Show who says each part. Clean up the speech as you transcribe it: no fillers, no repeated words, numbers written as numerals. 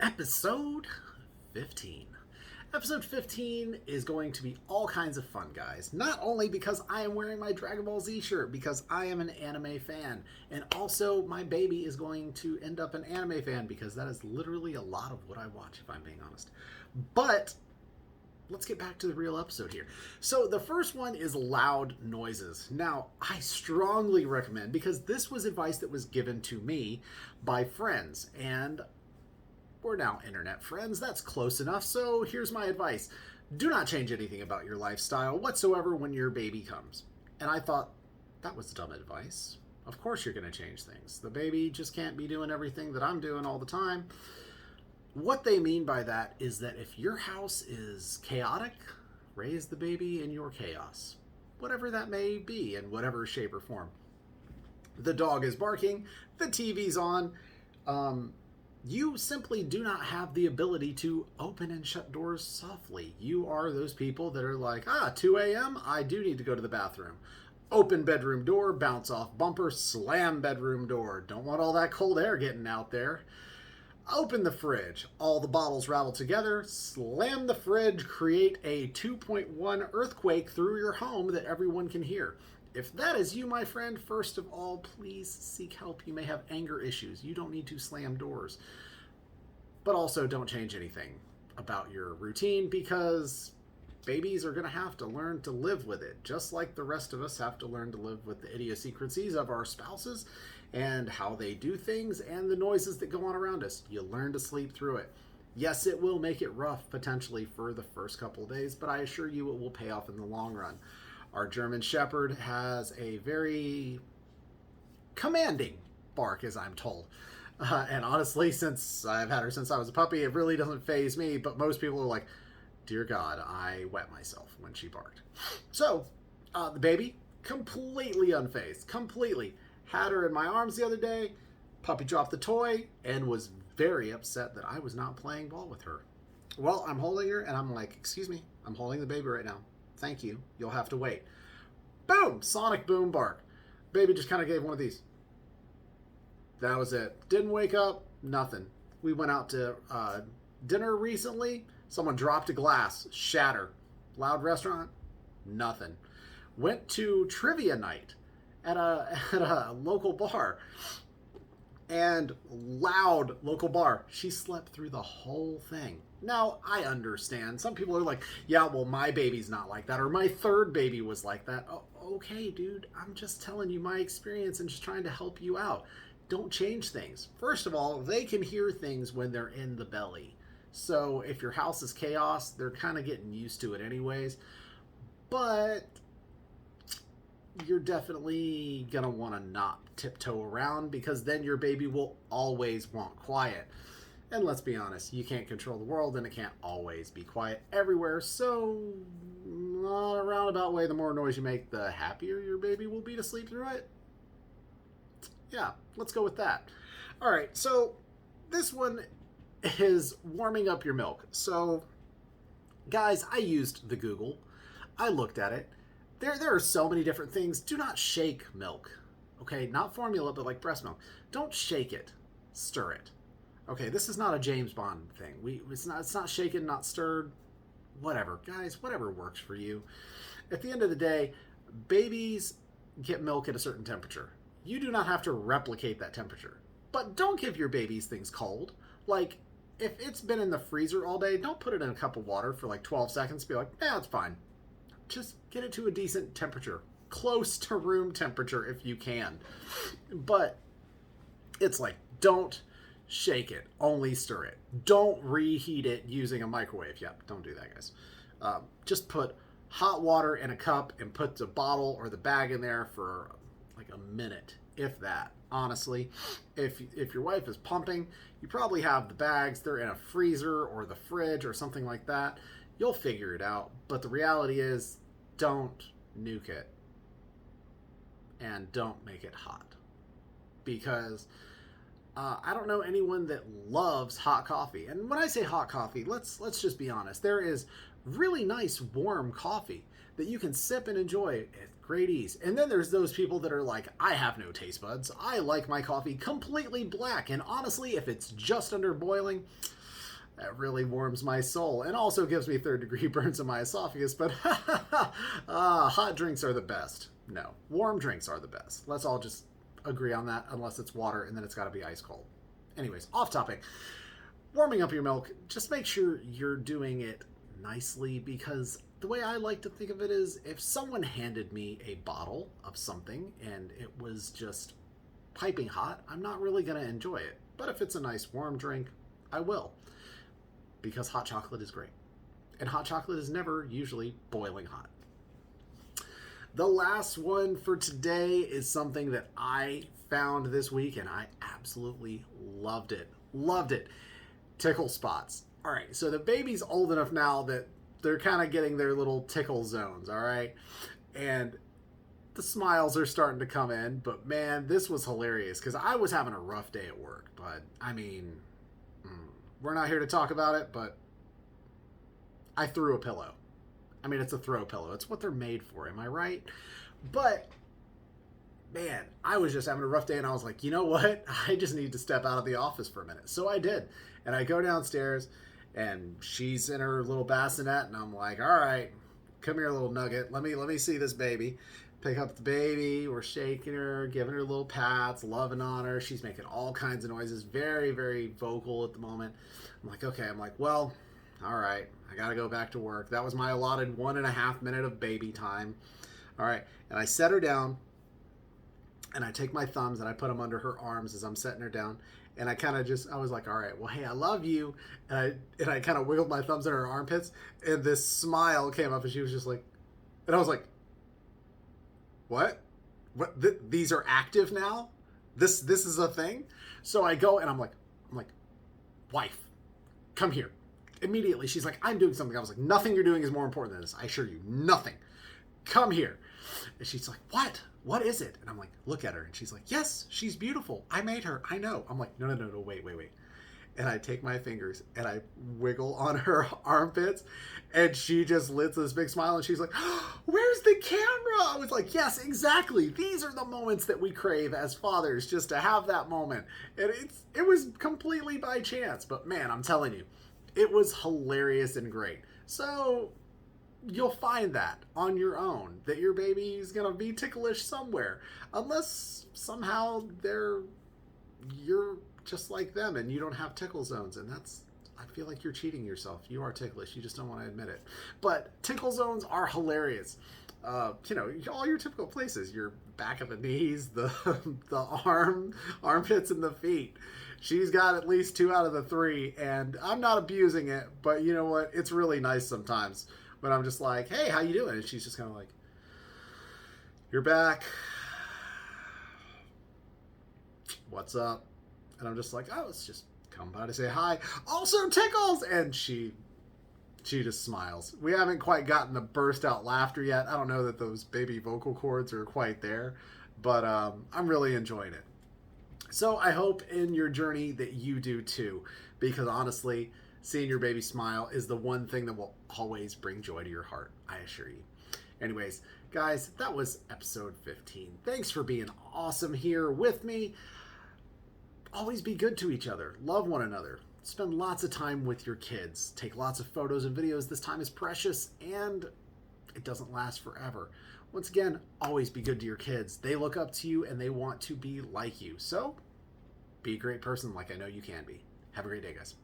Speaker 1: Episode 15. Episode 15 is going to be all kinds of fun, guys. Not only because I am wearing my Dragon Ball Z shirt, because I am an anime fan, and also my baby is going to end up an anime fan because that is literally a lot of what I watch, if I'm being honest. But let's get back to the real episode here. So the first one is loud noises. Now, I strongly recommend, because this was advice that was given to me by friends, and we're now internet friends. That's close enough. So here's my advice. Do not change anything about your lifestyle whatsoever when your baby comes. And I thought, that was dumb advice. Of course you're going to change things. The baby just can't be doing everything that I'm doing all the time. What they mean by that is that if your house is chaotic, raise the baby in your chaos. Whatever that may be, in whatever shape or form. The dog is barking. The TV's on. You simply do not have the ability to open and shut doors softly. You are those people that are like, 2 a.m., I do need to go to the bathroom. Open bedroom door, bounce off bumper, slam bedroom door. Don't want all that cold air getting out there. Open the fridge. All the bottles rattle together, slam the fridge, create a 2.1 earthquake through your home that everyone can hear. If that is you, my friend, first of all, please seek help. You may have anger issues. You don't need to slam doors. But also, don't change anything about your routine, because babies are going to have to learn to live with it, just like the rest of us have to learn to live with the idiosyncrasies of our spouses and how they do things and the noises that go on around us. You learn to sleep through it. Yes, it will make it rough potentially for the first couple of days, but I assure you it will pay off in the long run. Our German Shepherd has a very commanding bark, as I'm told. And honestly, since I've had her since I was a puppy, it really doesn't faze me. But most people are like, dear God, I wet myself when she barked. So, the baby, completely unfazed. Completely. Had her in my arms the other day. Puppy dropped the toy and was very upset that I was not playing ball with her. Well, I'm holding her and I'm like, excuse me, I'm holding the baby right now. Thank you. You'll have to wait. Boom! Sonic boom bark. Baby just kind of gave one of these. That was it. Didn't wake up. Nothing. We went out to dinner recently. Someone dropped a glass. Shatter. Loud restaurant. Nothing. Went to trivia night at a local bar. And loud local bar. She slept through the whole thing. Now, I understand. Some people are like, yeah, well, my baby's not like that, or my third baby was like that. Oh, okay, dude, I'm just telling you my experience and just trying to help you out. Don't change things. First of all, they can hear things when they're in the belly. So if your house is chaos, they're kind of getting used to it anyways. But you're definitely going to want to not tiptoe around, because then your baby will always want quiet. And let's be honest, you can't control the world, and it can't always be quiet everywhere. So, on a roundabout way, the more noise you make, the happier your baby will be to sleep through it. Yeah, let's go with that. All right, so this one is warming up your milk. So, guys, I used the Google. I looked at it. There are so many different things. Do not shake milk. Okay, not formula, but like breast milk. Don't shake it. Stir it. Okay, this is not a James Bond thing. It's not shaken, not stirred. Whatever, guys, whatever works for you. At the end of the day, babies get milk at a certain temperature. You do not have to replicate that temperature. But don't give your babies things cold. Like, if it's been in the freezer all day, don't put it in a cup of water for like 12 seconds. Be like, it's fine. Just get it to a decent temperature. Close to room temperature if you can. But it's like, don't shake it, only stir it. Don't reheat it using a microwave. Yep, don't do that, guys. Just put hot water in a cup and put the bottle or the bag in there for like a minute, if that. Honestly, if your wife is pumping, you probably have the bags. They're in a freezer or the fridge or something like that. You'll figure it out. But the reality is, don't nuke it. And don't make it hot. Because I don't know anyone that loves hot coffee. And when I say hot coffee, let's just be honest. There is really nice warm coffee that you can sip and enjoy at great ease. And then there's those people that are like, I have no taste buds. I like my coffee completely black. And honestly, if it's just under boiling, It really warms my soul and also gives me third-degree burns in my esophagus, but hot drinks are the best. No, warm drinks are the best. Let's all just agree on that, unless it's water, and then it's got to be ice cold. Anyways, off topic. Warming up your milk, just make sure you're doing it nicely, because the way I like to think of it is, if someone handed me a bottle of something and it was just piping hot, I'm not really going to enjoy it. But if it's a nice warm drink, I will, because hot chocolate is great. And hot chocolate is never usually boiling hot. The last one for today is something that I found this week, and I absolutely loved it. Loved it. Tickle spots. All right, so the baby's old enough now that they're kind of getting their little tickle zones, all right? And the smiles are starting to come in, but man, this was hilarious because I was having a rough day at work. But, I mean, we're not here to talk about it, but I threw a pillow. I mean, it's a throw pillow. It's what they're made for, am I right? But, man, I was just having a rough day, and I was like, you know what? I just need to step out of the office for a minute. So I did. And I go downstairs, and she's in her little bassinet, and I'm like, all right, come here, little nugget. Let me see this baby. Pick up the baby. We're shaking her, giving her little pats, loving on her. She's making all kinds of noises, very, very vocal at the moment. I'm like, okay. I'm like, well, all right, I got to go back to work. That was my allotted 1.5 minutes of baby time. All right. And I set her down, and I take my thumbs and I put them under her arms as I'm setting her down. And I kind of I was like, all right, well, hey, I love you. And I kind of wiggled my thumbs in her armpits, and this smile came up, and she was just like, and I was like, what? These are active now? This is a thing? So I go, and I'm like, wife, come here. Immediately, she's like, I'm doing something. I was like, nothing you're doing is more important than this. I assure you, nothing. Come here. And she's like, what? What is it? And I'm like, look at her. And she's like, yes, she's beautiful. I made her. I know. I'm like, no, wait. And I take my fingers and I wiggle on her armpits, and she just lets this big smile, and she's like, oh, where's the camera? I was like, yes, exactly. These are the moments that we crave as fathers, just to have that moment. And it was completely by chance, but man, I'm telling you, it was hilarious and great. So you'll find that on your own, that your baby's gonna be ticklish somewhere, unless somehow you're just like them and you don't have tickle zones, and I feel like you're cheating yourself. You are ticklish, you just don't want to admit it. But tickle zones are hilarious. All your typical places, your back of the knees, the armpits, and the feet. She's got at least 2 out of the 3, and I'm not abusing it, but you know what? It's really nice sometimes when I'm just like, hey, how you doing? And she's just kind of like, you're back. What's up? And I'm just like, oh, it's just come by to say hi. Also tickles! And she just smiles. We haven't quite gotten the burst out laughter yet. I don't know that those baby vocal cords are quite there, but I'm really enjoying it. So I hope in your journey that you do too, because honestly, seeing your baby smile is the one thing that will always bring joy to your heart, I assure you. Anyways, guys, that was episode 15. Thanks for being awesome here with me. Always be good to each other. Love one another. Spend lots of time with your kids. Take lots of photos and videos. This time is precious, and it doesn't last forever. Once again, always be good to your kids. They look up to you, and they want to be like you. So, be a great person like I know you can be. Have a great day, guys.